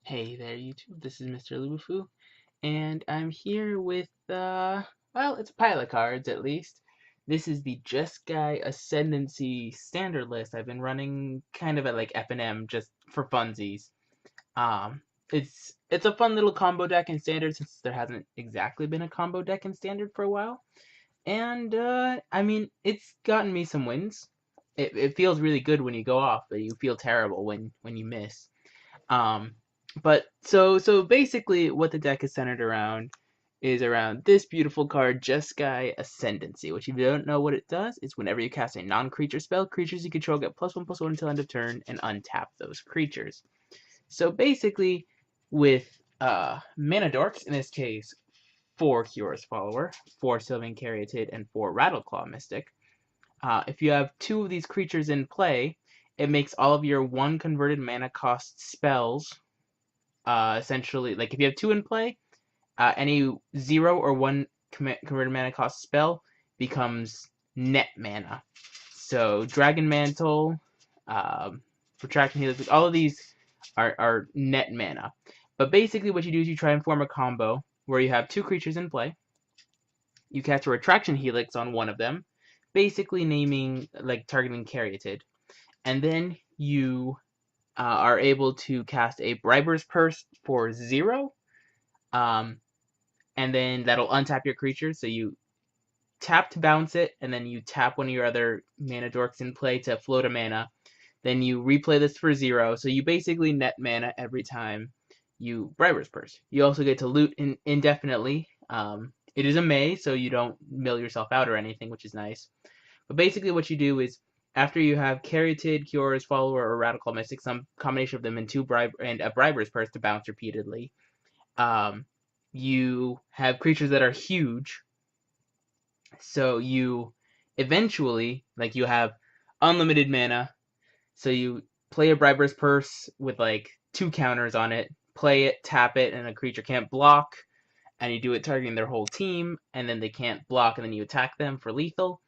Hey there, YouTube. This is Mr.Lubufu, and I'm here with, well, it's a pile of cards at least. This is the Jeskai Ascendancy standard list I've been running kind of at like F&M just for funsies. Um, it's a fun little combo deck in standard since there hasn't exactly been a combo deck in standard for a while. And, I mean, it's gotten me some wins. It feels really good when you go off, but you feel terrible when you miss. Um, but so basically, what the deck is centered around is around this beautiful card, Jeskai Ascendancy, which if you don't know what it does, is whenever you cast a non-creature spell, creatures you control get +1/+1 until end of turn and untap those creatures. So basically, with mana dorks, in this case, 4 Curious Follower, 4 Sylvan Caryatid, and 4 Rattleclaw Mystic, if you have 2 of these creatures in play, it makes all of your 1 converted mana cost spells essentially, like if you have 2 in play, any 0 or 1 converted mana cost spell becomes net mana. So Dragon Mantle, Protraction Helix, all of these are net mana. But basically what you do is you try and form a combo where you have 2 creatures in play. You cast a Retraction Helix on one of them, basically naming, like targeting Caryatid. And then you are able to cast a Briber's Purse for 0, and then that'll untap your creature. So you tap to bounce it, and then you tap one of your other mana dorks in play to float a mana. Then you replay this for 0, so you basically net mana every time you Briber's Purse. You also get to loot indefinitely. It is a May, so you don't mill yourself out or anything, which is nice. But basically what you do is, after you have Caryatid, Curious Follower, or Rattleclaw Mystic, some combination of them, and a Briber's Purse to bounce repeatedly, you have creatures that are huge. So you eventually, like you have unlimited mana, so you play a Briber's Purse with like 2 counters on it, play it, tap it, and a creature can't block, and you do it targeting their whole team, and then they can't block, and then you attack them for lethal.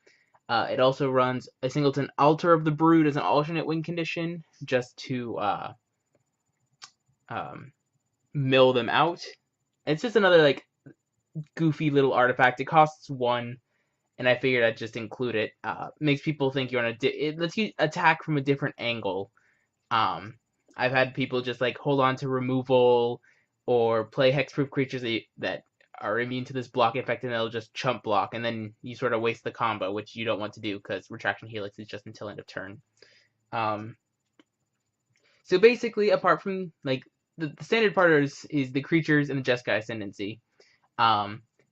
It also runs a singleton Altar of the Brood as an alternate win condition, just to mill them out. It's just another like goofy little artifact. It costs 1, and I figured I'd just include it. Makes people think you're on it lets you attack from a different angle. I've had people just like hold on to removal or play hexproof creatures that are immune to this block effect, and they'll just chump block, and then you sort of waste the combo, which you don't want to do because Retraction Helix is just until end of turn. So basically, apart from like the standard part is the creatures and the Jeskai Ascendancy.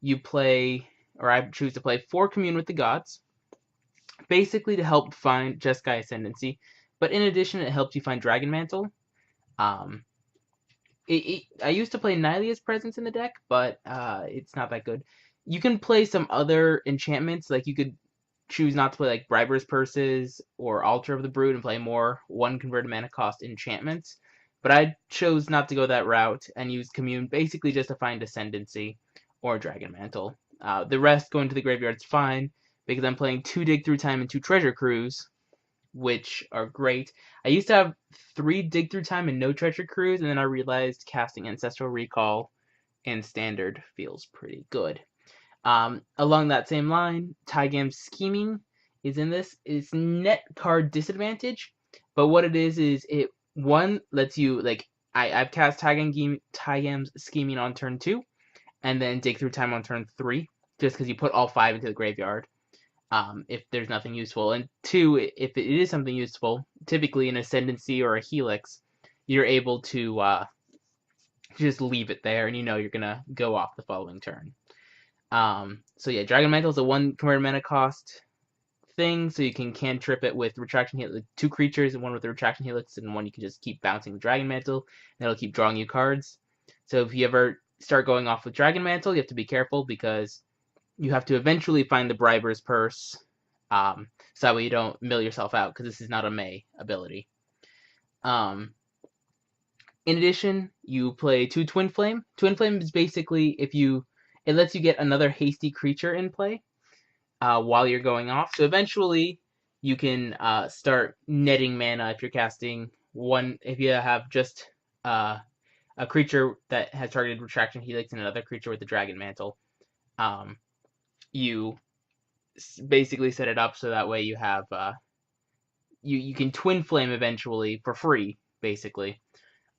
You play, or I choose to play 4 Commune with the Gods, basically to help find Jeskai Ascendancy. But in addition, it helps you find Dragon Mantle. I used to play Nylia's Presence in the deck, but it's not that good. You can play some other enchantments, like you could choose not to play like Briber's Purses or Altar of the Brood and play more 1 converted mana cost enchantments. But I chose not to go that route and use Commune basically just to find Ascendancy or Dragon Mantle. The rest going to the graveyard's fine because I'm playing 2 Dig Through Time and 2 Treasure Cruise, which are great. I used to have 3 Dig Through Time and no Treasure Cruise, and then I realized casting Ancestral Recall in Standard feels pretty good. Along that same line, Taigam's Scheming is in this. It's net card disadvantage, but what it is it one lets you like I've cast Taigam's Scheming on turn 2, and then Dig Through Time on turn 3, just because you put all 5 into the graveyard. If there's nothing useful. And 2, if it is something useful, typically an Ascendancy or a Helix, you're able to just leave it there, and you know you're going to go off the following turn. So yeah, Dragon Mantle is a 1 converted mana cost thing, so you can cantrip it with Retraction Helix, 2 creatures, and 1 with the Retraction Helix, and 1 you can just keep bouncing the Dragon Mantle, and it'll keep drawing you cards. So if you ever start going off with Dragon Mantle, you have to be careful because you have to eventually find the Briber's Purse, so that way you don't mill yourself out, because this is not a May ability. In addition, you play 2 Twin Flame. Twin Flame is basically it lets you get another hasty creature in play while you're going off. So eventually, you can start netting mana if you're casting 1. If you have just a creature that has targeted Retraction Helix and another creature with the Dragon Mantle. You basically set it up so that way you have you can Twin Flame eventually for free, basically.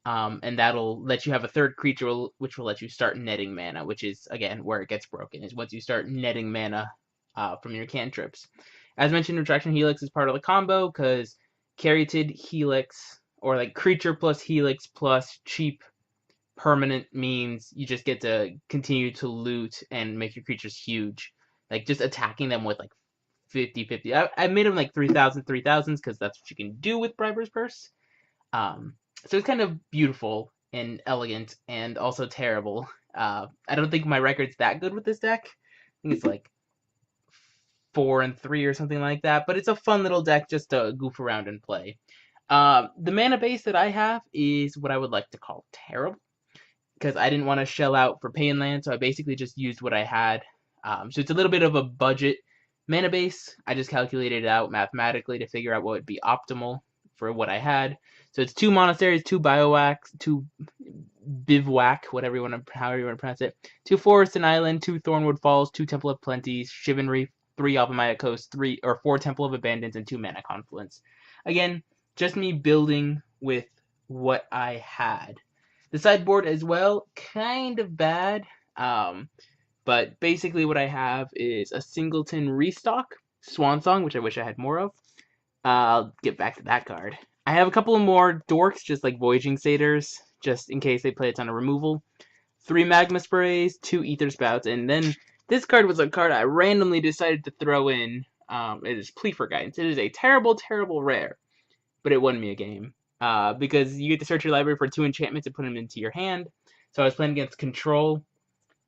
And that'll let you have a third creature, which will let you start netting mana, which is, again, where it gets broken, is once you start netting mana from your cantrips. As mentioned, Retraction Helix is part of the combo, because Caryatid Helix, or like creature plus Helix plus cheap permanent, means you just get to continue to loot and make your creatures huge. Like, just attacking them with, like, 50-50. I made them, like, 3,000, 3,000s, because that's what you can do with Briber's Purse. So it's kind of beautiful and elegant and also terrible. I don't think my record's that good with this deck. I think it's like 4-3 or something like that, but it's a fun little deck just to goof around and play. The mana base that I have is what I would like to call terrible, because I didn't want to shell out for Pain Land, so I basically just used what I had. So it's a little bit of a budget mana base. I just calculated it out mathematically to figure out what would be optimal for what I had. So it's 2 Monasteries, 2 Bivouacs, 2 Bivouac, however you want to pronounce it, 2 Forest and Island, 2 Thornwood Falls, 2 Temple of Plenties, Chivalry, 3 Alphamaya Coast, 4 Temple of Abundance, and 2 Mana Confluence. Again, just me building with what I had. The sideboard as well, kind of bad, but basically what I have is a Singleton Restock, Swansong, which I wish I had more of. I'll get back to that card. I have a couple of more dorks, just like Voyaging Satyrs, just in case they play a ton of removal. 3 Magma Sprays, 2 Ether Spouts, and then this card was a card I randomly decided to throw in. It is Plea for Guidance. It is a terrible, terrible rare, but it won me a game. Because you get to search your library for 2 enchantments and put them into your hand. So I was playing against Control,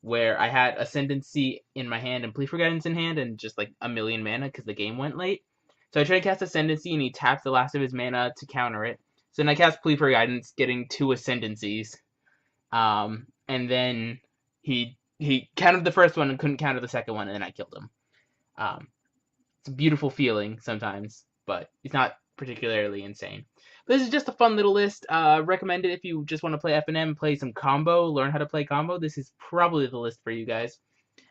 where I had Ascendancy in my hand and Plea for Guidance in hand, and just like a million mana because the game went late. So I tried to cast Ascendancy, and he tapped the last of his mana to counter it. So then I cast Plea for Guidance, getting 2 Ascendancies. And then he countered the first one and couldn't counter the second one, and then I killed him. It's a beautiful feeling sometimes, but it's not particularly insane. But this is just a fun little list. Recommend it if you just want to play FNM, play some combo, learn how to play combo. This is probably the list for you guys.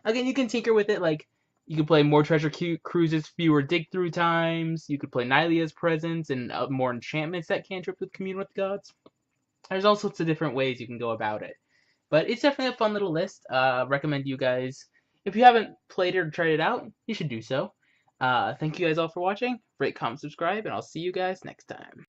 Again, you can tinker with it, like, you could play more Treasure Cruises, fewer dig-through times. You could play Nylea's Presence and more enchantments that cantrip with Commune with Gods. There's all sorts of different ways you can go about it. But it's definitely a fun little list. Recommend you guys, if you haven't played it or tried it out, you should do so. Thank you guys all for watching. Rate, comment, subscribe, and I'll see you guys next time.